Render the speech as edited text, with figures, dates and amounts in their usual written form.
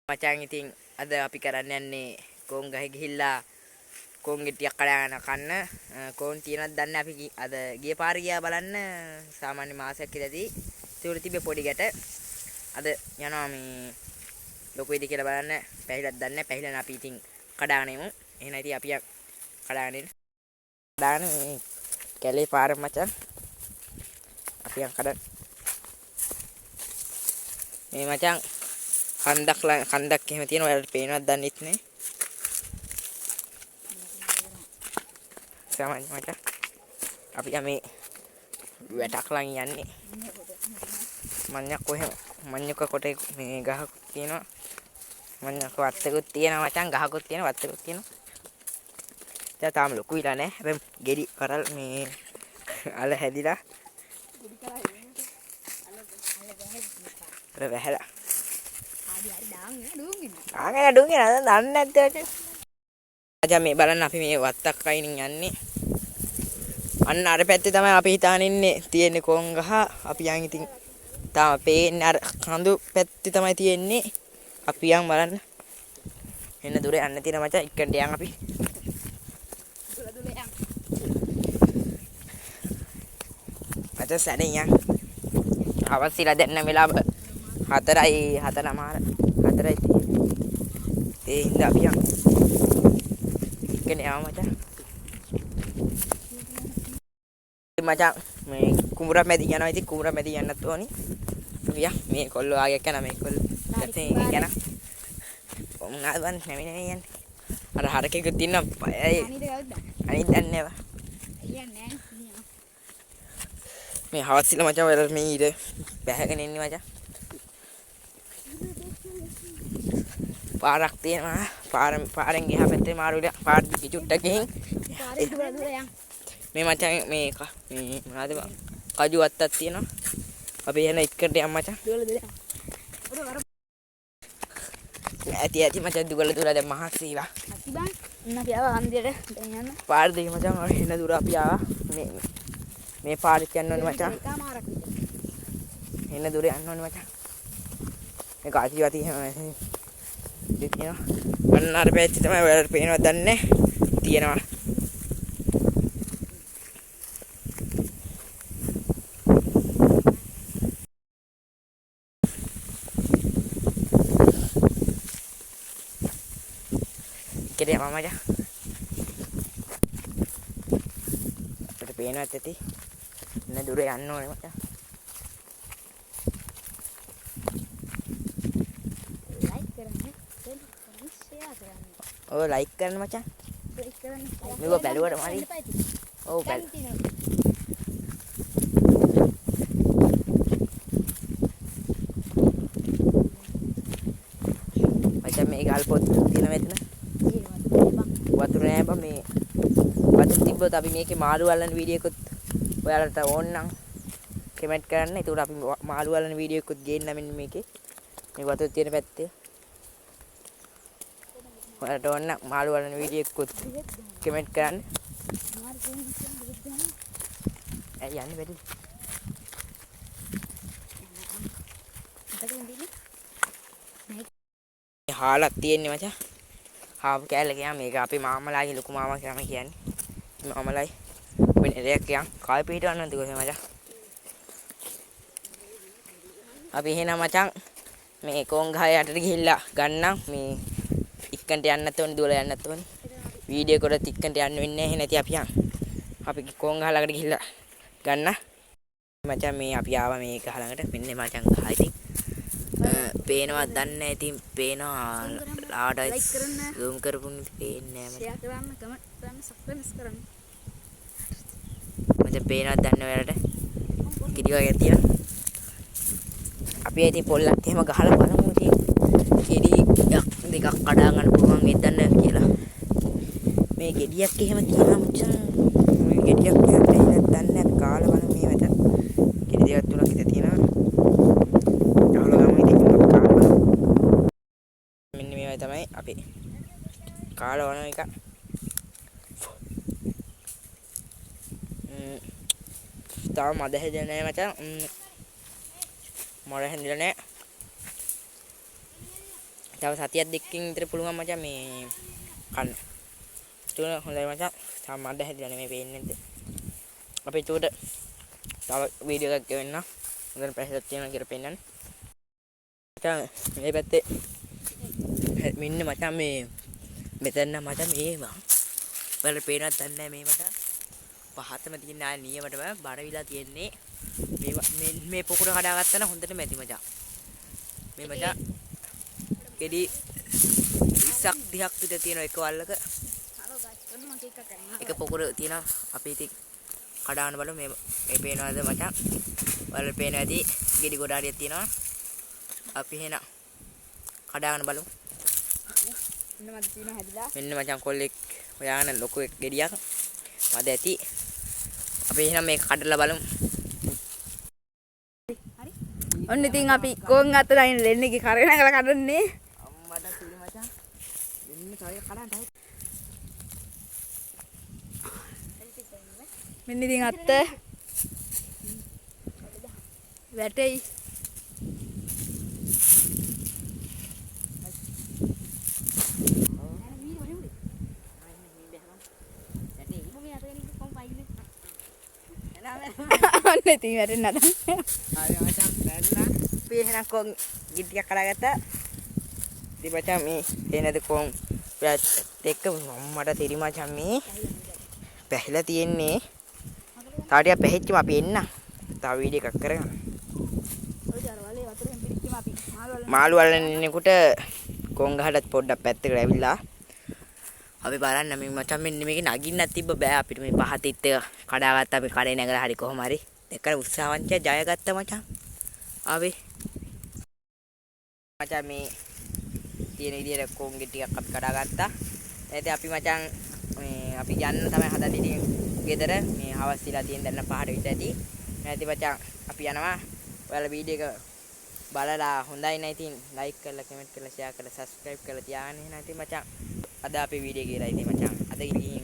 මචං ඉතින් අද අපි කරන්න යන්නේ කෝන් ගහේ ගිහිල්ලා කෝන් ගෙඩියක් කඩාගෙන කන්න. කෝන් තියනවද දන්නේ අපි අද ගිය පාර ගියා බලන්න සාමාන්‍ය මාසයක් ඉඳදී ඒවල තිබ්බේ පොඩි ගැට. අද යනවා මේ ලොකු වෙයිද කියලා බලන්න. පැහිලක් දන්නේ පැහිලා අපි ඉතින් කඩාගෙන යමු. එහෙනම් ඉතින් අපි කඩාගෙන ඉන්න. කඩාගෙන මේ කැලේ පාර මචං අපි කඩ මේ මචං කන්දක් එහෙම තියෙනවා. ඔයාලට පේනවද දන්නෙත් නේ. සාමාන්‍ය මචං අපි මේ වැටක් ළඟ යන්නේ. මඤ්ඤක් කොහෙම මඤ්ඤක කොටේ මේ ගහක් තියෙනවා. මඤ්ඤක වත්තකුත් තියෙනවා මචං. ගහකුත් තියෙනවා වත්තකුත් තියෙනවා. දැන් තාම ලොකු විලා නැහැ. හැබැයි ගෙඩි කරල් මේ අල හැදිලා අල වැහැලා ආගෙන ඩුංගින දන්නේ නැද්ද මචං. මේ බලන්න අපි මේ වත්තක් අයිනින් යන්නේ. අන්න අර පැත්තේ තමයි අපි හිතාන ඉන්නේ තියෙන්නේ කොන් ගහ. අපි යන් ඉතින් තාම පේන්නේ අර කඳු පැත්තේ තමයි තියෙන්නේ. අපි යන් බලන්න. එන්න දුර යන්න තියෙන මචං. එක්කන්ට යන් අපි. දුර යන්. මචං සැරෙන් යන්. අවස්සිලා දැන්න වෙලාව 4යි 4:00 ඒ හින්දා අපි යන්. එක්කනේ ආව මචං. මචං මේ කුඹුරක් මැදි යනවා. ඉතින් කුඹුරක් මැදි යන්නත් ඕනි. අපි මේ කොල්ලෝ ආගයක් යනවා. මේ කොල්ලෝ පැත්තෙන් යනවා. මොනවාද බන් නැමෙන්නේ යන්නේ. අර හරකෙකුත් ඉන්නවා. අනිත් දන්නේ නැහැ. මේ හවස්සිල මචං වල මේ ඊට බැහැගෙන ඉන්නේ මචං. පාරක් තියෙනවා. පාරෙන් ගියා පැත්තේ මාරුවිලා පාර දිගේ චුට්ටක් ගිහින් මේ මචං මේ මොනවද කජු වත්තක් තියෙනවා. අපි එන එක්කට යන්න මචං. ඇති මචං දුගල දැන් මහස්සීලා. ඇති බං. ඉන්න අපි ආවා හන්දියට දැන් යන්න. පාර දෙක මචං එන දුර අපි ආවා. මේ පාරට යන්න ඕනේ මචං. එන දුර යන්න ඕනේ මචං. මේ කාටිවති එහෙම තියෙනවා. අන්න අර පැත්තේ තමයි ඔයාලට පේනවද දන්නේ තියෙනවා. ඉකේ මම මචං. අපිට පේනවත් ඇති. එන්න දුර යන්න ඕනේ මචං. ලයික් කරන්න මචං. මේක බැලුවට මාරි. ඔව් බැල. මචං මේ ගල් පොත් තියෙන මෙතන. වතුර නෑ බං. මේ වතුර තිබ්බොත් අපි මේකේ මාළු අල්ලන වීඩියෝ එකත් ඔයාලට ඕන නම් කමෙන්ට් කරන්න. ඒකට අපි මාළු අල්ලන වීඩියෝ එකත් ගේන්න මෙන්න මේකේ. මේ වතුර තියෙන පැත්තේ. ඔයාලට ඕන නම් මාළු වලන වීඩියෝ එකකුත් කමෙන්ට් කරන්න. ඇයි යන්නේ බැරි? මේ හාලක් තියෙන්නේ මචං. හාපු කෑල්ල ගියා. මේක අපේ මාමලාගේ ලොකු මාමා කියලා කියන්නේ. මාමලයි වෙන දෙයක් කියන් කායි පිටවන්න නැති කොහේ මචං. අපි එහෙනම් මචං මේ කොන් ගහ යටට ගිහිල්ලා ගන්නම්. මේ ඉක්කන්ට යන්නත් ඕනේ. දුවලා යන්නත් ඕනේ. වීඩියෝ කරත් ඉක්කන්ට යන්න වෙන්නේ නැහැ. නැති අපි යන්. අපි කොන් ගහ ළඟට ගිහිල්ලා ගන්න. මචං මේ අපි ආවා මේ ගහ ළඟට. මෙන්න මචං ගහ ඉතින් පේනවද දන්නේ නැහැ. ඉතින් පේනවා ආඩයි zoom කරපුන් ඉතින් පේන්නේ නැහැ. ෂෙයා කරන්න, කමෙන්ට් කරන්න, සබ්ස්ක්‍රයිබ් කරන්න. මචං පේනවද දන්නේ ඔයාලට? කිරි වගේ තියෙනවා. අපි ඉතින් පොල්ලක් එහෙම ගහලා බලමු ඉතින්. කිරි දෙකක් කඩා ගන්න පුළුවන් වෙද්දන්න කියලා. මේ ගෙඩියක් එහෙම තියෙනවා මචං. මේ ගෙඩියක් එහෙම දන්නේ නැහැ. කාලා බලමු මේ මචං. ගෙඩි දෙකක් තුනක් ඉත තියෙනවා. අහලා ගමු ඉතින් කාලා බලමු. මෙන්න මේවයි තමයි අපි කාලා වන එක. තාම මද හැදෙන්නේ නැහැ මචං. මර හැදිලා නැහැ. තව සතියක් දෙකකින් විතර පුළුවන් මචං මේ කන්න. ඒක හොඳයි මචං. තාම මඩ හැදිලා නෙමෙයි පේන්නේ නැද්ද? අපි ඒකට තව වීඩියෝ එකක් ගෙවන්න. හොඳට පැහැදිලිව තියෙනවා කියලා පෙන්නන්න. මචං මේ පැත්තේ මෙන්න මචං මේ මෙතන මචං මේවා. ඔයාලට පේනවද දන්නේ නැහැ මේ මචං. පහතම තියෙන ආය නියමටම බඩවිලා තියෙන්නේ. මේ පොකුර කඩාගත්තා නම් හොඳටම ඇති මචං. මේ මචං කෙඩි 20ක් 30ක් විතර තියෙන එක වල්ලක එක පොකුර තියෙනවා. අපි ඉතින් කඩාන බලමු මේ පේනවද මචං? ඔයාලට පේනවා ඇති ගෙඩි ගොඩාරියක් තියෙනවා. අපි එහෙනම් කඩාගෙන බලමු. මෙන්න මචං කොල්ලෙක් හොයාගෙන ලොකු ගෙඩියක් මද ඇති. අපි එහෙනම් මේක කඩලා බලමු. ඔන්න ඉතින් අපි කොන් අතර අයින් දෙන්නේගේ කරේ නැගලා කඩන්නේ. අම්මට සුළු මචං. මෙන්න තව කඩන්න තව. මෙන්න ඉතින් අත්ත වැටෙයි. ඔන්න ඉතින් වැටෙන්න නෑ. ආයෙ මචං බැලලා අපි එහෙනම් කොන් ගෙඩියක් කඩාගත්තා. ඉතින් මචං මේ එනද කොන් දෙක මම්මට තිරි මචං මේ පැහිලා තියෙන්නේ. තව ටිකක් පැහිච්චම අපි එන්න. තව වීඩියෝ එකක් කරගන්න. මාළු වලන ඉන්නකොට කොන් ගහටත් පොඩ්ඩක් පැත්තකට ඇවිල්ලා අපි බලන්න මේ මචං මෙන්න මේක නගින්නත් තිබ්බ බෑ අපිට මේ පහතිත් එක කඩාගත්තා. අපි කඩේ නැගලා හරි කොහොම හරි දෙකන උත්සාහවන්තය ජයගත්තා මචං. ආවේ මචං මේ තියෙන විදියට කොන් ටිකක් අපි කඩාගත්තා. එතෙ අපි මචං මේ අපි යන්න තමයි හදන්නේ ඉතින් ගෙදර මේ හවස් ඉලා තියෙන දැන් 5ට විතර ඇති. නැති මචං අපි යනවා. ඔයාලා වීඩියෝ එක බලලා හොඳයි නම් ඉතින් ලයික් කරලා කමෙන්ට් කරලා ෂෙයා කරලා සබ්ස්ක්‍රයිබ් කරලා තියාගන්න. එහෙනම් ඉතින් මචං අද අපි වීඩියෝ එක ඉවරයි ඉතින් මචං. අද ගිහින්